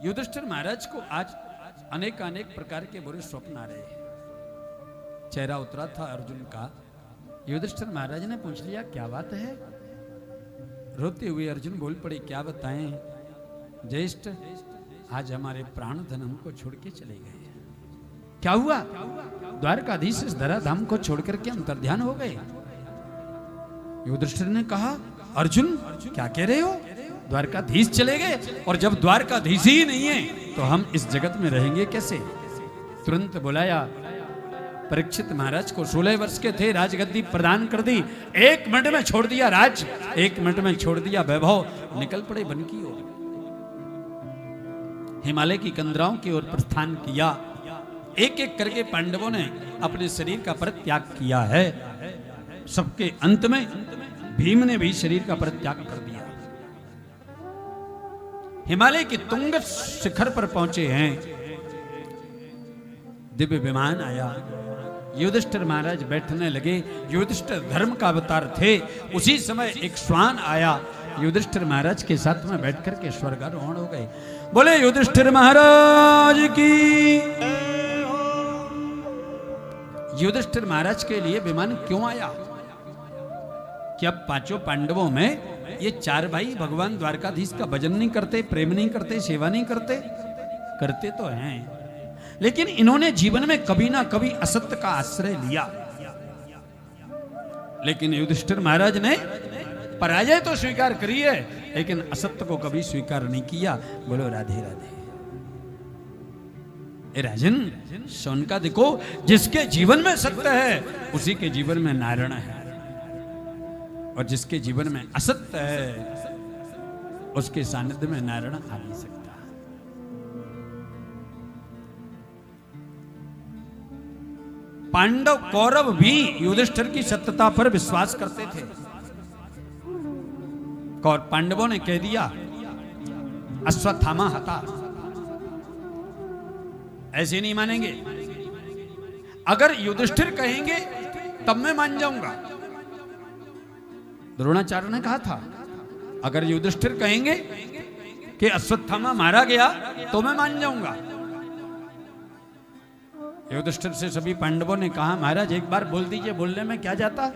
युधिष्ठिर महाराज को आज अनेक अनेक प्रकार के बुरे स्वप्न आ रहे हैं। चेहरा उतरा था अर्जुन का। युधिष्ठिर महाराज ने पूछ लिया, क्या बात है? रोते हुए अर्जुन बोल पड़े, क्या बताएं ज्येष्ठ, आज हमारे प्राण धन हमको छोड़ के चले गए। क्या हुआ? द्वारकाधीश इस धराधाम को छोड़कर के अंतर्ध्यान हो गए। युधिष्ठिर ने कहा, अर्जुन क्या कह रहे हो? द्वारकाधीश चले गए, और जब द्वारकाधीश ही नहीं है तो हम इस जगत में रहेंगे कैसे? तुरंत बुलाया परीक्षित महाराज को। 16 वर्ष के थे, राजगद्दी प्रदान कर दी। 1 मिनट में छोड़ दिया राज, 1 मिनट में छोड़ दिया वैभव, निकल पड़े वन की ओर। हिमालय की कंदराओं की ओर प्रस्थान किया। एक एक करके पांडवों ने अपने शरीर का परित्याग किया है। सबके अंत में भीम ने भी शरीर का परित्याग कर दिया। हिमालय की तुंग शिखर पर पहुंचे हैं। दिव्य विमान आया। युधिष्ठिर महाराज बैठने लगे। युधिष्ठिर धर्म का अवतार थे। उसी समय एक श्वान आया, युधिष्ठिर महाराज के साथ में बैठकर के स्वर्गारोहण हो गए। बोले युधिष्ठिर महाराज की। युधिष्ठिर महाराज के लिए विमान क्यों आया? कि अब 5 पांडवों में ये 4 भाई भगवान द्वारकाधीश का भजन नहीं करते, प्रेम नहीं करते, सेवा नहीं करते। करते तो हैं, लेकिन इन्होंने जीवन में कभी ना कभी असत्य का आश्रय लिया। लेकिन युधिष्ठिर महाराज ने पराजय तो स्वीकार करी है, लेकिन असत्य को कभी स्वीकार नहीं किया। बोलो राधे राधे। राजन, सोन का देखो, जिसके जीवन में सत्य है उसी के जीवन में नारायण है, और जिसके जीवन में असत्य है उसके सानिध्य में नारायण आ नहीं सकता। पांडव कौरव भी युधिष्ठिर की सत्यता पर विश्वास करते थे। और पांडवों ने कह दिया अश्वत्थामा हता, ऐसे नहीं मानेंगे। अगर युधिष्ठिर कहेंगे तब मैं मान जाऊंगा। द्रोणाचार्य ने कहा था, अगर युधिष्ठिर कहेंगे कि अश्वत्थामा मारा गया तो मैं मान जाऊंगा। युधिष्ठिर से सभी पांडवों ने कहा, महाराज एक बार बोल दीजिए, बोलने में क्या जाता।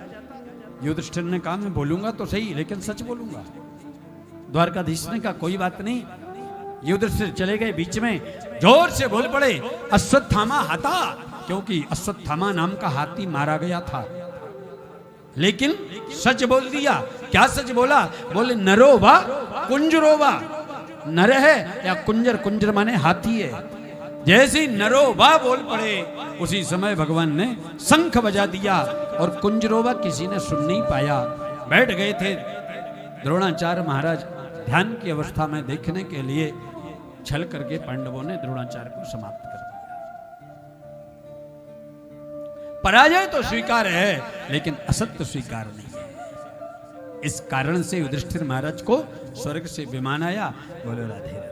युधिष्ठिर ने कहा, मैं बोलूंगा तो सही, लेकिन सच बोलूंगा। द्वारकाधीश ने कहा, कोई बात नहीं। युधिष्ठिर चले गए, बीच में जोर से बोल पड़े, अश्वत्थामा हता, क्योंकि अश्वत्थामा नाम का हाथी मारा गया था। लेकिन सच बोल दिया। क्या सच बोला? बोले नरो वा कुंजरो वा। नर है या कुंजर, कुंजर माने हाथी है। जैसे नरो वा बोल पड़े, उसी समय भगवान ने शंख बजा दिया, और कुंजरोवा किसी ने सुन नहीं पाया। बैठ गए थे द्रोणाचार्य महाराज ध्यान की अवस्था में देखने के लिए। छल करके पांडवों ने द्रोणाचार्य को समाप्त कर दिया। पराजय तो स्वीकार है, लेकिन असत्य स्वीकार नहीं है। इस कारण से युधिष्ठिर महाराज को स्वर्ग से विमान आया। बोलो राधे राधे।